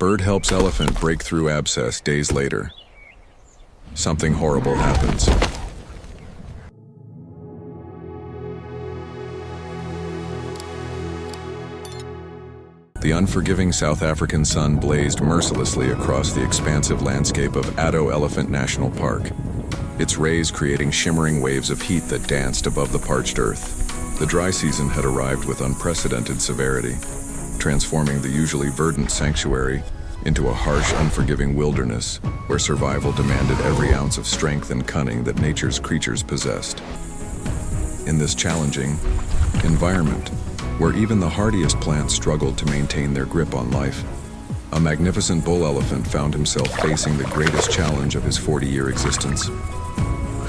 Bird helps elephant break through abscess days later. Something horrible happens. The unforgiving South African sun blazed mercilessly across the expansive landscape of Addo Elephant National Park, its rays creating shimmering waves of heat that danced above the parched earth. The dry season had arrived with unprecedented severity, transforming the usually verdant sanctuary into a harsh, unforgiving wilderness where survival demanded every ounce of strength and cunning that nature's creatures possessed. In this challenging environment, where even the hardiest plants struggled to maintain their grip on life, a magnificent bull elephant found himself facing the greatest challenge of his 40-year existence.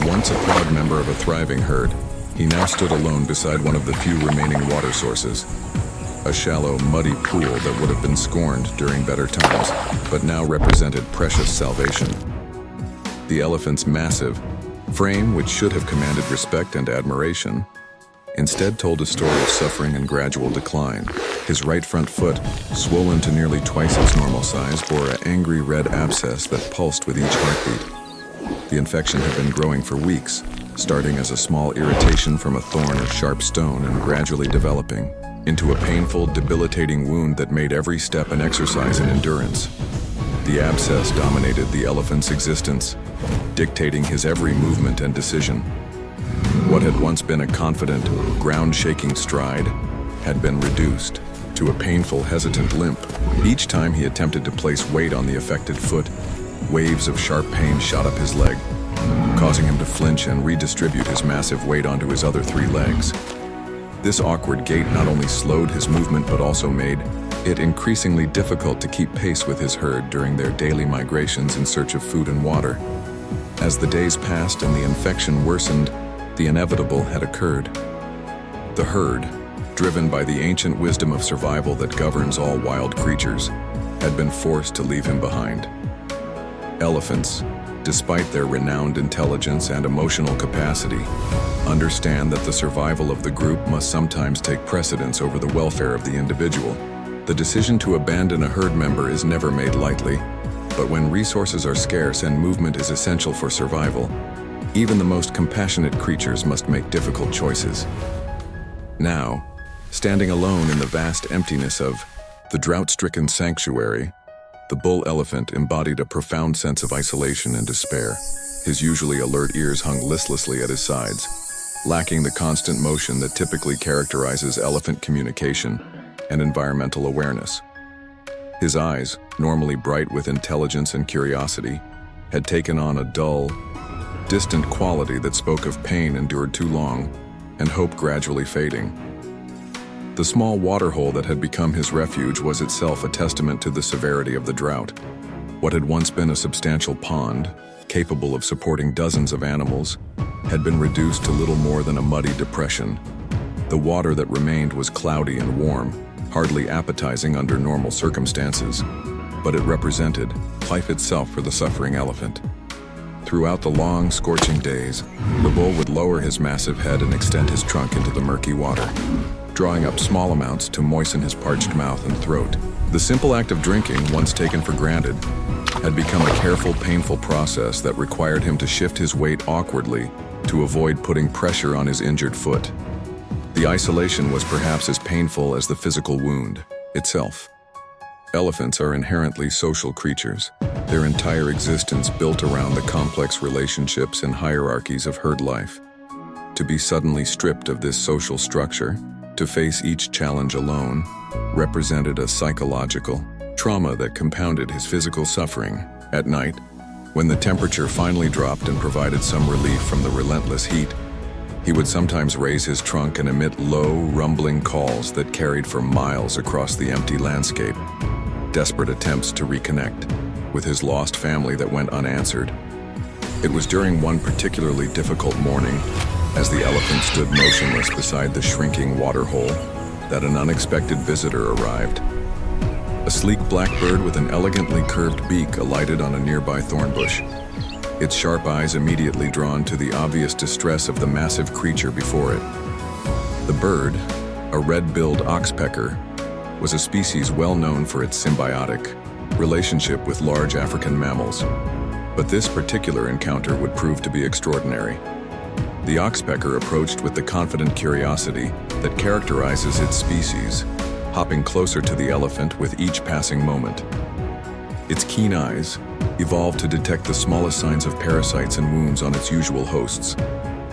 Once a proud member of a thriving herd, he now stood alone beside one of the few remaining water sources, a shallow, muddy pool that would have been scorned during better times, but now represented precious salvation. The elephant's massive frame, which should have commanded respect and admiration, instead told a story of suffering and gradual decline. His right front foot, swollen to nearly twice its normal size, bore an angry red abscess that pulsed with each heartbeat. The infection had been growing for weeks, starting as a small irritation from a thorn or sharp stone and gradually developing into a painful, debilitating wound that made every step an exercise in endurance. The abscess dominated the elephant's existence, dictating his every movement and decision. What had once been a confident, ground-shaking stride had been reduced to a painful, hesitant limp. Each time he attempted to place weight on the affected foot, waves of sharp pain shot up his leg, causing him to flinch and redistribute his massive weight onto his other 3 legs. This awkward gait not only slowed his movement but also made it increasingly difficult to keep pace with his herd during their daily migrations in search of food and water. As the days passed and the infection worsened, the inevitable had occurred. The herd, driven by the ancient wisdom of survival that governs all wild creatures, had been forced to leave him behind. Elephants, despite their renowned intelligence and emotional capacity, understand that the survival of the group must sometimes take precedence over the welfare of the individual. The decision to abandon a herd member is never made lightly, but when resources are scarce and movement is essential for survival, even the most compassionate creatures must make difficult choices. Now, standing alone in the vast emptiness of the drought-stricken sanctuary, the bull elephant embodied a profound sense of isolation and despair. His usually alert ears hung listlessly at his sides, lacking the constant motion that typically characterizes elephant communication and environmental awareness. His eyes, normally bright with intelligence and curiosity, had taken on a dull, distant quality that spoke of pain endured too long and hope gradually fading. The small waterhole that had become his refuge was itself a testament to the severity of the drought. What had once been a substantial pond, capable of supporting dozens of animals, had been reduced to little more than a muddy depression. The water that remained was cloudy and warm, hardly appetizing under normal circumstances, but it represented life itself for the suffering elephant. Throughout the long, scorching days, the bull would lower his massive head and extend his trunk into the murky water, drawing up small amounts to moisten his parched mouth and throat. The simple act of drinking, once taken for granted, had become a careful, painful process that required him to shift his weight awkwardly to avoid putting pressure on his injured foot. The isolation was perhaps as painful as the physical wound itself. Elephants are inherently social creatures, their entire existence built around the complex relationships and hierarchies of herd life. To be suddenly stripped of this social structure, to face each challenge alone, represented a psychological trauma that compounded his physical suffering. At night, when the temperature finally dropped and provided some relief from the relentless heat, he would sometimes raise his trunk and emit low, rumbling calls that carried for miles across the empty landscape, desperate attempts to reconnect with his lost family that went unanswered. It was during one particularly difficult morning, as the elephant stood motionless beside the shrinking waterhole, that an unexpected visitor arrived. A sleek black bird with an elegantly curved beak alighted on a nearby thorn bush, its sharp eyes immediately drawn to the obvious distress of the massive creature before it. The bird, a red-billed oxpecker, was a species well known for its symbiotic, relationship with large African mammals. But this particular encounter would prove to be extraordinary. The oxpecker approached with the confident curiosity that characterizes its species, hopping closer to the elephant with each passing moment. Its keen eyes, evolved to detect the smallest signs of parasites and wounds on its usual hosts,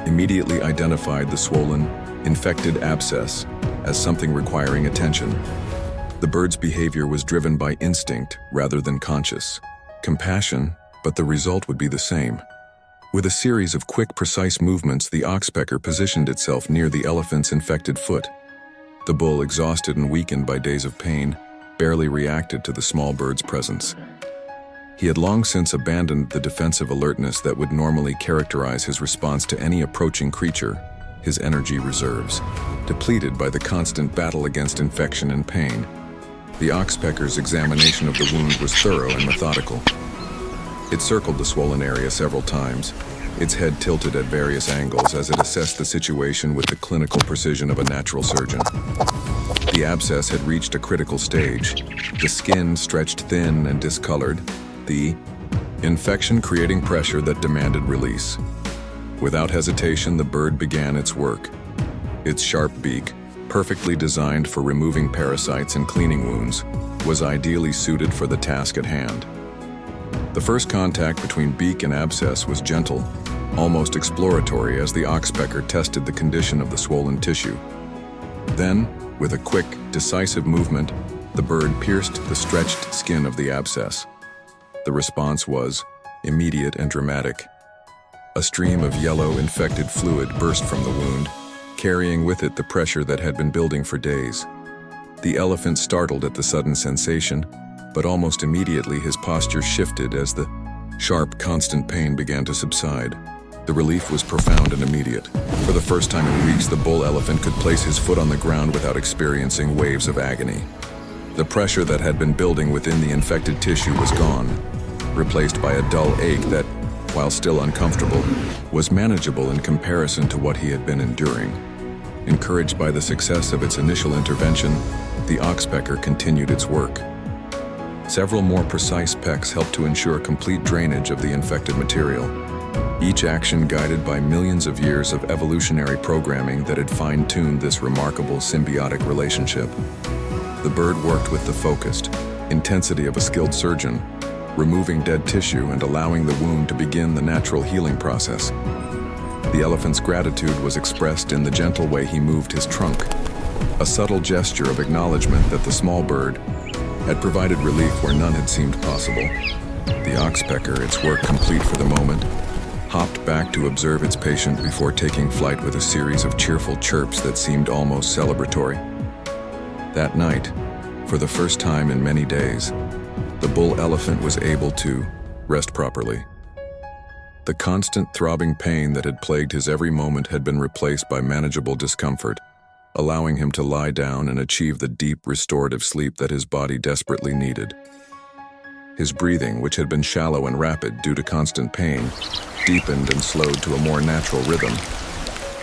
immediately identified the swollen, infected abscess as something requiring attention. The bird's behavior was driven by instinct rather than conscious compassion, but the result would be the same. With a series of quick, precise movements, the oxpecker positioned itself near the elephant's infected foot. The bull, exhausted and weakened by days of pain, barely reacted to the small bird's presence. He had long since abandoned the defensive alertness that would normally characterize his response to any approaching creature, his energy reserves, depleted by the constant battle against infection and pain. The oxpecker's examination of the wound was thorough and methodical. It circled the swollen area several times, its head tilted at various angles as it assessed the situation with the clinical precision of a natural surgeon. The abscess had reached a critical stage, the skin stretched thin and discolored, the infection creating pressure that demanded release. Without hesitation, the bird began its work. Its sharp beak, perfectly designed for removing parasites and cleaning wounds, was ideally suited for the task at hand. The first contact between beak and abscess was gentle, almost exploratory, as the oxpecker tested the condition of the swollen tissue. Then, with a quick, decisive movement, the bird pierced the stretched skin of the abscess. The response was immediate and dramatic. A stream of yellow, infected fluid burst from the wound, carrying with it the pressure that had been building for days. The elephant startled at the sudden sensation, but almost immediately his posture shifted as the sharp, constant pain began to subside. The relief was profound and immediate. For the first time in weeks, the bull elephant could place his foot on the ground without experiencing waves of agony. The pressure that had been building within the infected tissue was gone, replaced by a dull ache that, while still uncomfortable, was manageable in comparison to what he had been enduring. Encouraged by the success of its initial intervention, the oxpecker continued its work. Several more precise pecks helped to ensure complete drainage of the infected material, each action guided by millions of years of evolutionary programming that had fine-tuned this remarkable symbiotic relationship. The bird worked with the focused intensity of a skilled surgeon, removing dead tissue and allowing the wound to begin the natural healing process. The elephant's gratitude was expressed in the gentle way he moved his trunk, a subtle gesture of acknowledgement that the small bird had provided relief where none had seemed possible. The oxpecker, its work complete for the moment, hopped back to observe its patient before taking flight with a series of cheerful chirps that seemed almost celebratory. That night, for the first time in many days, the bull elephant was able to rest properly. The constant throbbing pain that had plagued his every moment had been replaced by manageable discomfort, allowing him to lie down and achieve the deep, restorative sleep that his body desperately needed. His breathing, which had been shallow and rapid due to constant pain, deepened and slowed to a more natural rhythm.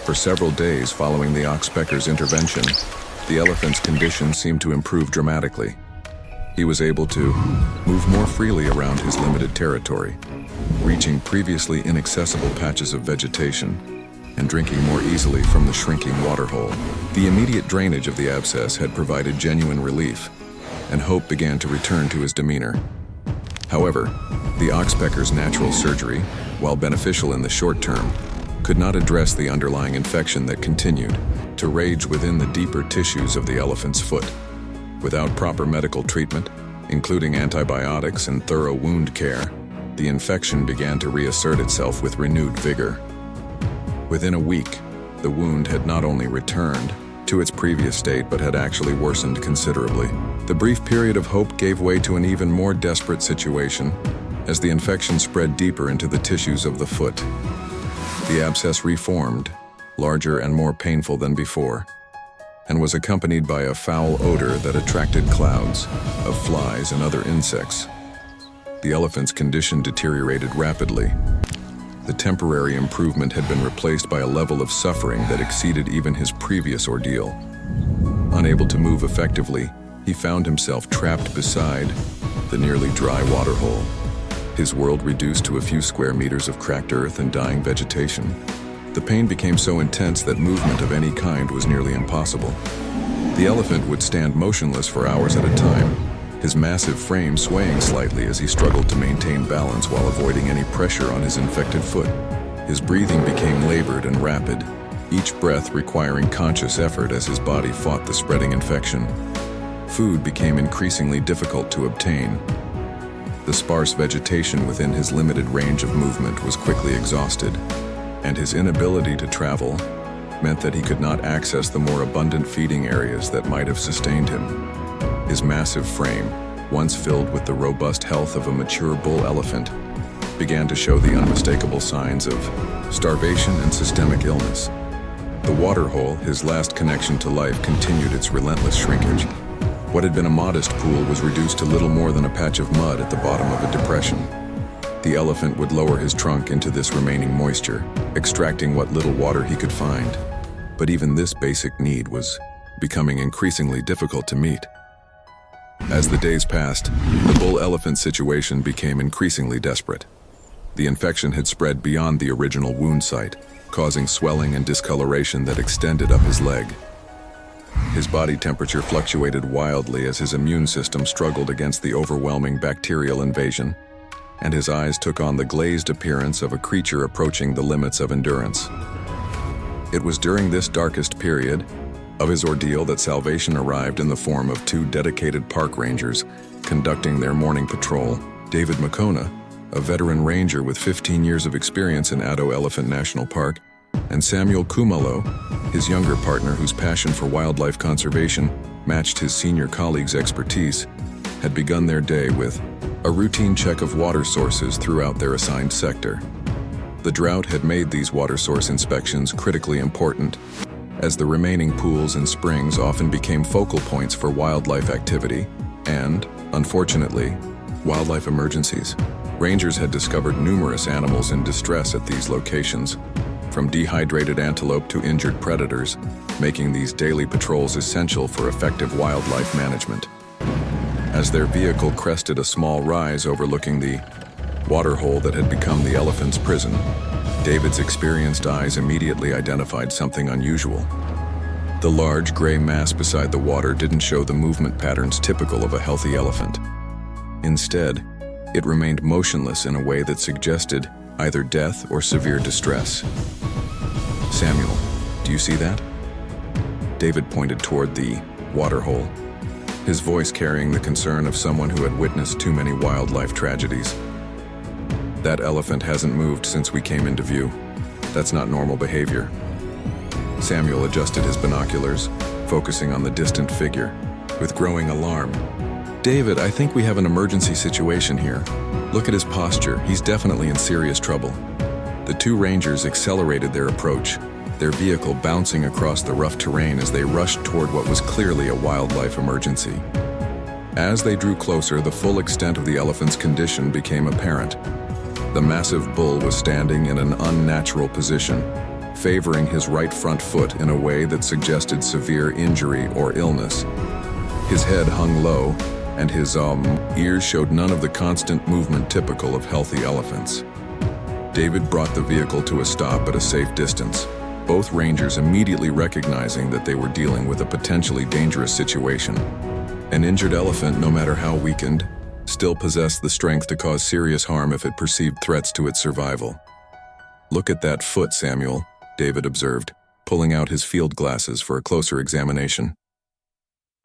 For several days following the oxpecker's intervention, the elephant's condition seemed to improve dramatically. He was able to move more freely around his limited territory, reaching previously inaccessible patches of vegetation and drinking more easily from the shrinking waterhole. The immediate drainage of the abscess had provided genuine relief, and hope began to return to his demeanor. However, the oxpecker's natural surgery, while beneficial in the short term, could not address the underlying infection that continued to rage within the deeper tissues of the elephant's foot. Without proper medical treatment, including antibiotics and thorough wound care, the infection began to reassert itself with renewed vigor. Within a week, the wound had not only returned to its previous state but had actually worsened considerably. The brief period of hope gave way to an even more desperate situation as the infection spread deeper into the tissues of the foot. The abscess reformed, larger and more painful than before, and was accompanied by a foul odor that attracted clouds of flies and other insects. The elephant's condition deteriorated rapidly. The temporary improvement had been replaced by a level of suffering that exceeded even his previous ordeal. Unable to move effectively, he found himself trapped beside the nearly dry waterhole, his world reduced to a few square meters of cracked earth and dying vegetation. The pain became so intense that movement of any kind was nearly impossible. The elephant would stand motionless for hours at a time, his massive frame swaying slightly as he struggled to maintain balance while avoiding any pressure on his infected foot. His breathing became labored and rapid, each breath requiring conscious effort as his body fought the spreading infection. Food became increasingly difficult to obtain. The sparse vegetation within his limited range of movement was quickly exhausted, and his inability to travel meant that he could not access the more abundant feeding areas that might have sustained him. His massive frame, once filled with the robust health of a mature bull elephant, began to show the unmistakable signs of starvation and systemic illness. The waterhole, his last connection to life, continued its relentless shrinkage. What had been a modest pool was reduced to little more than a patch of mud at the bottom of a depression. The elephant would lower his trunk into this remaining moisture, extracting what little water he could find. But even this basic need was becoming increasingly difficult to meet. As the days passed, the bull elephant situation became increasingly desperate. The infection had spread beyond the original wound site, causing swelling and discoloration that extended up his leg. His body temperature fluctuated wildly as his immune system struggled against the overwhelming bacterial invasion, and his eyes took on the glazed appearance of a creature approaching the limits of endurance. It was during this darkest period of his ordeal that salvation arrived in the form of two dedicated park rangers conducting their morning patrol. David Makona, a veteran ranger with 15 years of experience in Addo Elephant National Park, and Samuel Kumalo, his younger partner whose passion for wildlife conservation matched his senior colleague's expertise, had begun their day with a routine check of water sources throughout their assigned sector. The drought had made these water source inspections critically important, as the remaining pools and springs often became focal points for wildlife activity and, unfortunately, wildlife emergencies. Rangers had discovered numerous animals in distress at these locations, from dehydrated antelope to injured predators, making these daily patrols essential for effective wildlife management. As their vehicle crested a small rise overlooking the waterhole that had become the elephant's prison, David's experienced eyes immediately identified something unusual. The large gray mass beside the water didn't show the movement patterns typical of a healthy elephant. Instead, it remained motionless in a way that suggested either death or severe distress. "Samuel, do you see that?" David pointed toward the waterhole, his voice carrying the concern of someone who had witnessed too many wildlife tragedies. "That elephant hasn't moved since we came into view. That's not normal behavior." Samuel adjusted his binoculars, focusing on the distant figure, with growing alarm. "David, I think we have an emergency situation here. Look at his posture. He's definitely in serious trouble." The two rangers accelerated their approach, their vehicle bouncing across the rough terrain as they rushed toward what was clearly a wildlife emergency. As they drew closer, the full extent of the elephant's condition became apparent. The massive bull was standing in an unnatural position, favoring his right front foot in a way that suggested severe injury or illness. His head hung low, and his ears showed none of the constant movement typical of healthy elephants. David brought the vehicle to a stop at a safe distance, both rangers immediately recognizing that they were dealing with a potentially dangerous situation. An injured elephant, no matter how weakened, still possessed the strength to cause serious harm if it perceived threats to its survival. "Look at that foot, Samuel," David observed, pulling out his field glasses for a closer examination.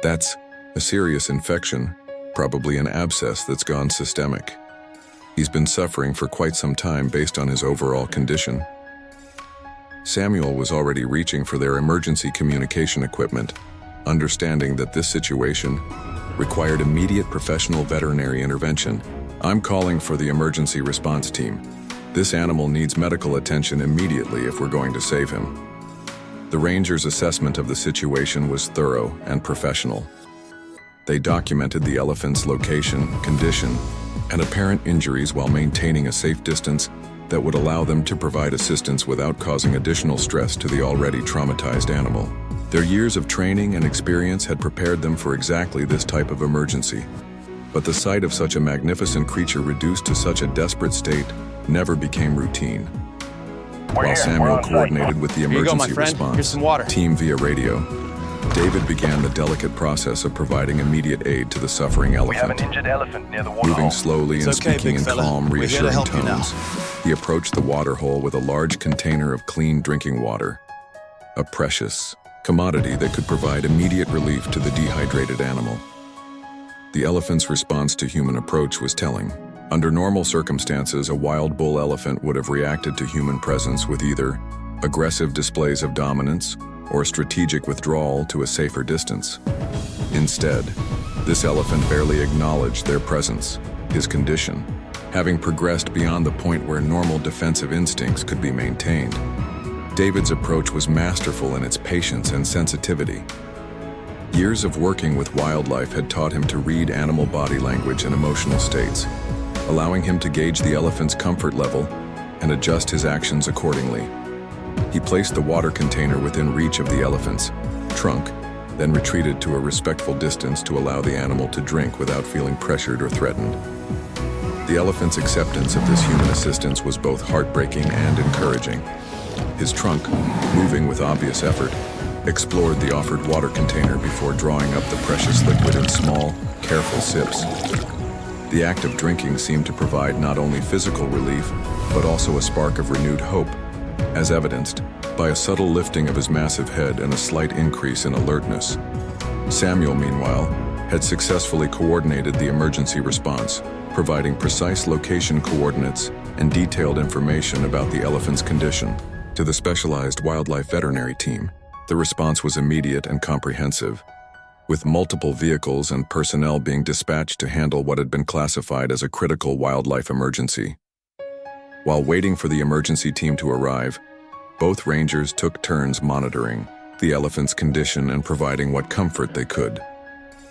"That's a serious infection, probably an abscess that's gone systemic. He's been suffering for quite some time based on his overall condition." Samuel was already reaching for their emergency communication equipment, understanding that this situation required immediate professional veterinary intervention. "I'm calling for the emergency response team. This animal needs medical attention immediately if we're going to save him." The ranger's assessment of the situation was thorough and professional. They documented the elephant's location, condition, and apparent injuries while maintaining a safe distance that would allow them to provide assistance without causing additional stress to the already traumatized animal. Their years of training and experience had prepared them for exactly this type of emergency. But the sight of such a magnificent creature reduced to such a desperate state never became routine. While Samuel coordinated with the emergency response team via radio, David began the delicate process of providing immediate aid to the suffering elephant. We have an injured elephant near the water Moving hole. slowly and speaking in calm, reassuring tones, he approached the water hole with a large container of clean drinking water, a precious commodity that could provide immediate relief to the dehydrated animal. The elephant's response to human approach was telling. Under normal circumstances, a wild bull elephant would have reacted to human presence with either aggressive displays of dominance or strategic withdrawal to a safer distance. Instead, this elephant barely acknowledged their presence, his condition, having progressed beyond the point where normal defensive instincts could be maintained. David's approach was masterful in its patience and sensitivity. Years of working with wildlife had taught him to read animal body language and emotional states, allowing him to gauge the elephant's comfort level and adjust his actions accordingly. He placed the water container within reach of the elephant's trunk, then retreated to a respectful distance to allow the animal to drink without feeling pressured or threatened. The elephant's acceptance of this human assistance was both heartbreaking and encouraging. His trunk, moving with obvious effort, explored the offered water container before drawing up the precious liquid in small, careful sips. The act of drinking seemed to provide not only physical relief, but also a spark of renewed hope, as evidenced by a subtle lifting of his massive head and a slight increase in alertness. Samuel, meanwhile, had successfully coordinated the emergency response, providing precise location coordinates and detailed information about the elephant's condition. To the specialized wildlife veterinary team, the response was immediate and comprehensive, with multiple vehicles and personnel being dispatched to handle what had been classified as a critical wildlife emergency. While waiting for the emergency team to arrive, both rangers took turns monitoring the elephant's condition and providing what comfort they could.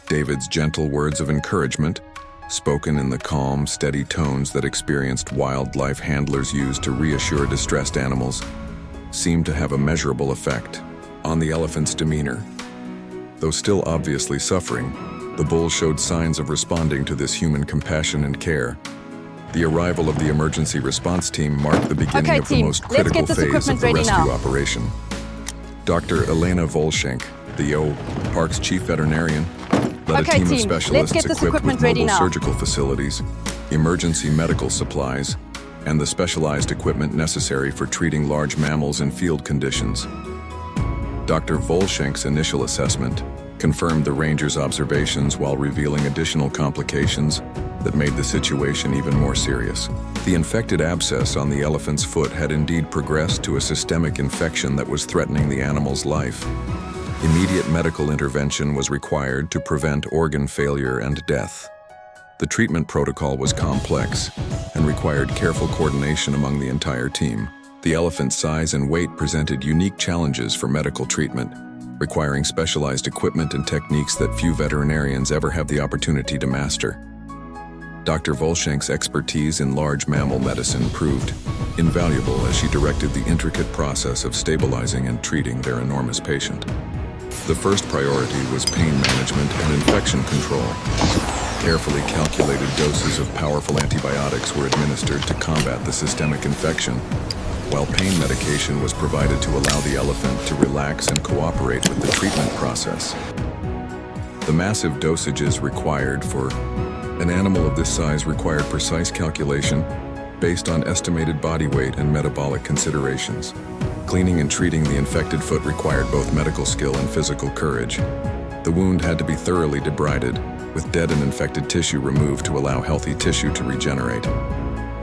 David's gentle words of encouragement, spoken in the calm, steady tones that experienced wildlife handlers use to reassure distressed animals, seemed to have a measurable effect on the elephant's demeanor. Though still obviously suffering, the bull showed signs of responding to this human compassion and care. The arrival of the emergency response team marked the beginning of the most critical phase of the rescue operation. Dr. Elena Volshenk, the O Park's chief veterinarian, led a team of specialists equipped with mobile surgical facilities, emergency medical supplies, and the specialized equipment necessary for treating large mammals in field conditions. Dr. Volshenk's initial assessment confirmed the ranger's observations while revealing additional complications that made the situation even more serious. The infected abscess on the elephant's foot had indeed progressed to a systemic infection that was threatening the animal's life. Immediate medical intervention was required to prevent organ failure and death. The treatment protocol was complex and required careful coordination among the entire team. The elephant's size and weight presented unique challenges for medical treatment, requiring specialized equipment and techniques that few veterinarians ever have the opportunity to master. Dr. Volshenk's expertise in large mammal medicine proved invaluable as she directed the intricate process of stabilizing and treating their enormous patient. The first priority was pain management and infection control. Carefully calculated doses of powerful antibiotics were administered to combat the systemic infection, while pain medication was provided to allow the elephant to relax and cooperate with the treatment process. The massive dosages required for an animal of this size required precise calculation based on estimated body weight and metabolic considerations. Cleaning and treating the infected foot required both medical skill and physical courage. The wound had to be thoroughly debrided, with dead and infected tissue removed to allow healthy tissue to regenerate.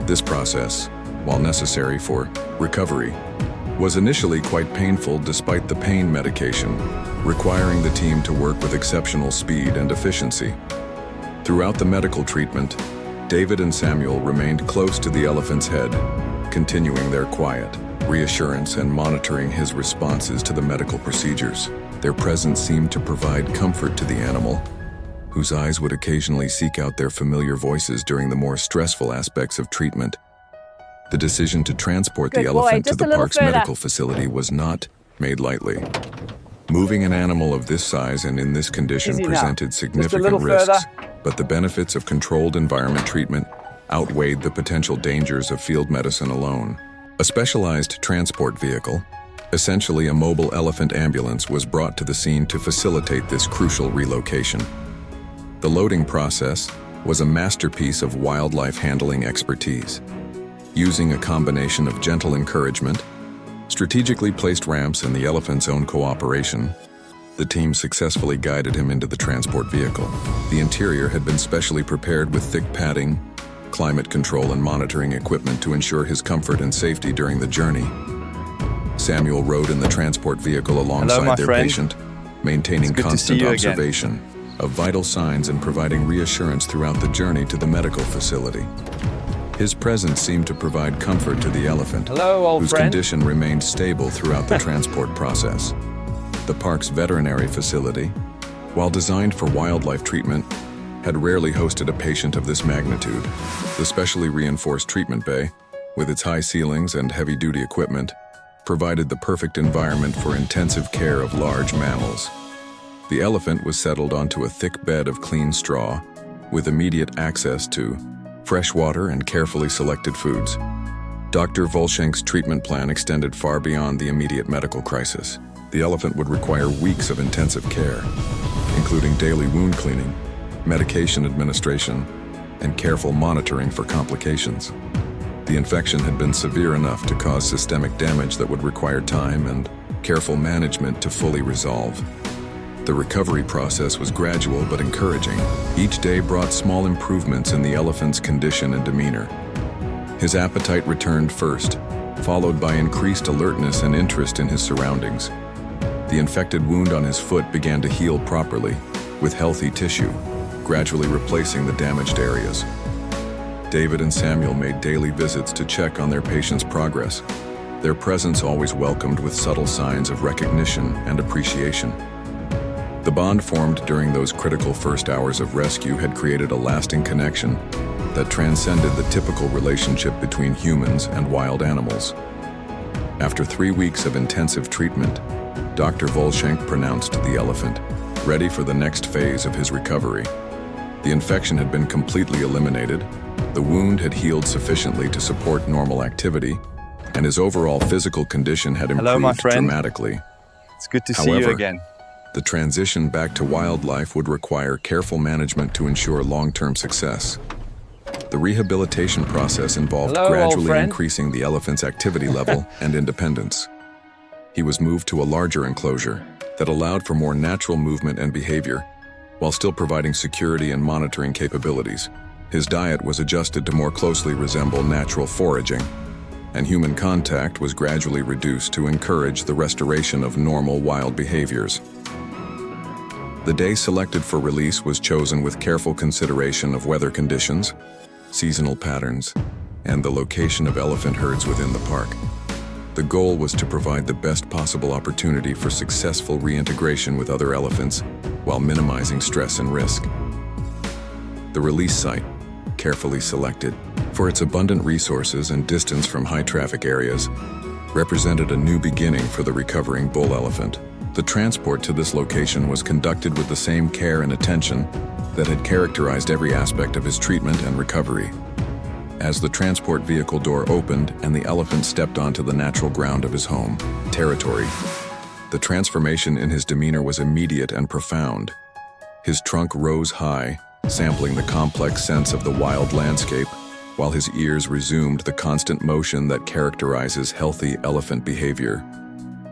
This process, while necessary for recovery, was initially quite painful despite the pain medication, requiring the team to work with exceptional speed and efficiency. Throughout the medical treatment, David and Samuel remained close to the elephant's head, continuing their quiet reassurance and monitoring his responses to the medical procedures. Their presence seemed to provide comfort to the animal, whose eyes would occasionally seek out their familiar voices during the more stressful aspects of treatment. The decision to transport the elephant to the park's medical facility was not made lightly. Moving an animal of this size and in this condition presented significant risks, but the benefits of controlled environment treatment outweighed the potential dangers of field medicine alone. A specialized transport vehicle, essentially a mobile elephant ambulance, was brought to the scene to facilitate this crucial relocation. The loading process was a masterpiece of wildlife handling expertise. Using a combination of gentle encouragement, strategically placed ramps, and the elephant's own cooperation, the team successfully guided him into the transport vehicle. The interior had been specially prepared with thick padding, climate control, and monitoring equipment to ensure his comfort and safety during the journey. Samuel rode in the transport vehicle alongside their patient, maintaining constant observation of vital signs and providing reassurance throughout the journey to the medical facility. His presence seemed to provide comfort to the elephant, whose condition remained stable throughout the transport process. The park's veterinary facility, while designed for wildlife treatment, had rarely hosted a patient of this magnitude. The specially reinforced treatment bay, with its high ceilings and heavy-duty equipment, provided the perfect environment for intensive care of large mammals. The elephant was settled onto a thick bed of clean straw, with immediate access to fresh water and carefully selected foods. Dr. Volschenk's treatment plan extended far beyond the immediate medical crisis. The elephant would require weeks of intensive care, including daily wound cleaning, medication administration, and careful monitoring for complications. The infection had been severe enough to cause systemic damage that would require time and careful management to fully resolve. The recovery process was gradual but encouraging. Each day brought small improvements in the elephant's condition and demeanor. His appetite returned first, followed by increased alertness and interest in his surroundings. The infected wound on his foot began to heal properly, with healthy tissue, gradually replacing the damaged areas. David and Samuel made daily visits to check on their patient's progress, their presence always welcomed with subtle signs of recognition and appreciation. The bond formed during those critical first hours of rescue had created a lasting connection that transcended the typical relationship between humans and wild animals. After 3 weeks of intensive treatment, Dr. Volschenk pronounced the elephant ready for the next phase of his recovery. The infection had been completely eliminated, the wound had healed sufficiently to support normal activity, and his overall physical condition had improved dramatically. It's good to see you again. The transition back to wildlife would require careful management to ensure long-term success. The rehabilitation process involved gradually increasing the elephant's activity level and independence. He was moved to a larger enclosure that allowed for more natural movement and behavior, while still providing security and monitoring capabilities. His diet was adjusted to more closely resemble natural foraging, and human contact was gradually reduced to encourage the restoration of normal wild behaviors. The day selected for release was chosen with careful consideration of weather conditions, seasonal patterns, and the location of elephant herds within the park. The goal was to provide the best possible opportunity for successful reintegration with other elephants while minimizing stress and risk. The release site, carefully selected for its abundant resources and distance from high-traffic areas, represented a new beginning for the recovering bull elephant. The transport to this location was conducted with the same care and attention that had characterized every aspect of his treatment and recovery. As the transport vehicle door opened and the elephant stepped onto the natural ground of his home territory, the transformation in his demeanor was immediate and profound. His trunk rose high, sampling the complex sense of the wild landscape, while his ears resumed the constant motion that characterizes healthy elephant behavior.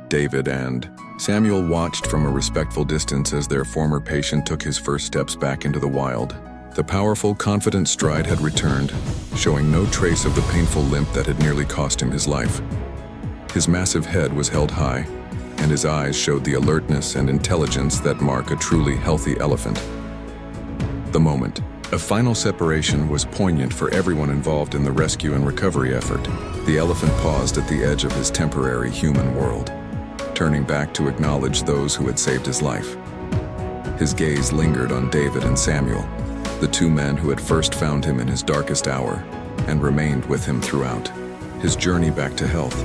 David and Samuel watched from a respectful distance as their former patient took his first steps back into the wild. The powerful, confident stride had returned, showing no trace of the painful limp that had nearly cost him his life. His massive head was held high, and his eyes showed the alertness and intelligence that mark a truly healthy elephant. The moment of final separation was poignant for everyone involved in the rescue and recovery effort. The elephant paused at the edge of his temporary human world, turning back to acknowledge those who had saved his life. His gaze lingered on David and Samuel, the two men who had first found him in his darkest hour and remained with him throughout his journey back to health.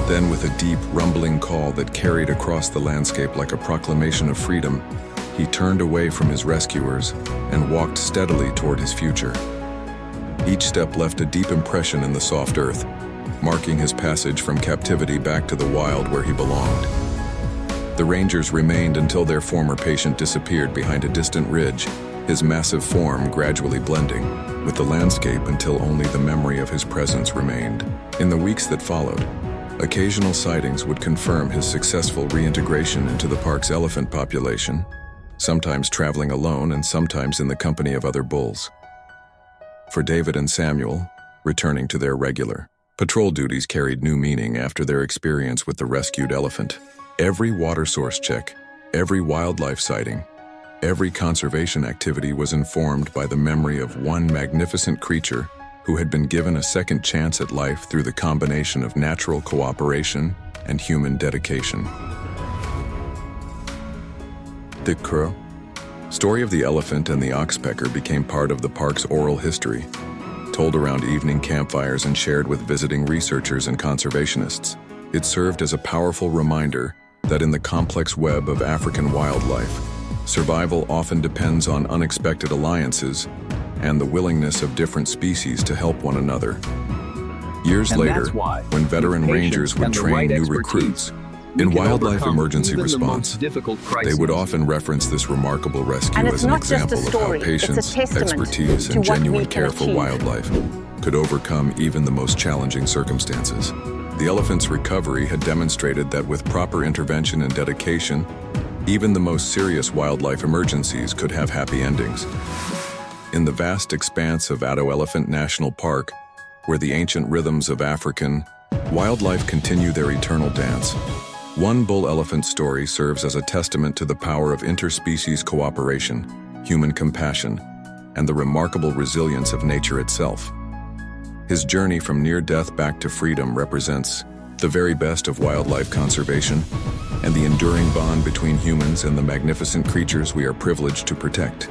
Then, with a deep, rumbling call that carried across the landscape like a proclamation of freedom, he turned away from his rescuers and walked steadily toward his future. Each step left a deep impression in the soft earth, marking his passage from captivity back to the wild where he belonged. The rangers remained until their former patient disappeared behind a distant ridge, his massive form gradually blending with the landscape until only the memory of his presence remained. In the weeks that followed, occasional sightings would confirm his successful reintegration into the park's elephant population, sometimes traveling alone and sometimes in the company of other bulls. For David and Samuel, returning to their regular patrol duties carried new meaning after their experience with the rescued elephant. Every water source check, every wildlife sighting, every conservation activity was informed by the memory of one magnificent creature who had been given a second chance at life through the combination of natural cooperation and human dedication. The Crow story of the elephant and the oxpecker became part of the park's oral history, told around evening campfires and shared with visiting researchers and conservationists. It served as a powerful reminder that in the complex web of African wildlife, survival often depends on unexpected alliances and the willingness of different species to help one another. Years later, when veteran rangers would train new recruits in wildlife emergency response, they would often reference this remarkable rescue as an example of how patience, expertise, and genuine care for wildlife could overcome even the most challenging circumstances. The elephant's recovery had demonstrated that with proper intervention and dedication, even the most serious wildlife emergencies could have happy endings. In the vast expanse of Addo Elephant National Park, where the ancient rhythms of African wildlife continue their eternal dance, one bull elephant story serves as a testament to the power of interspecies cooperation, human compassion, and the remarkable resilience of nature itself. His journey from near death back to freedom represents the very best of wildlife conservation and the enduring bond between humans and the magnificent creatures we are privileged to protect.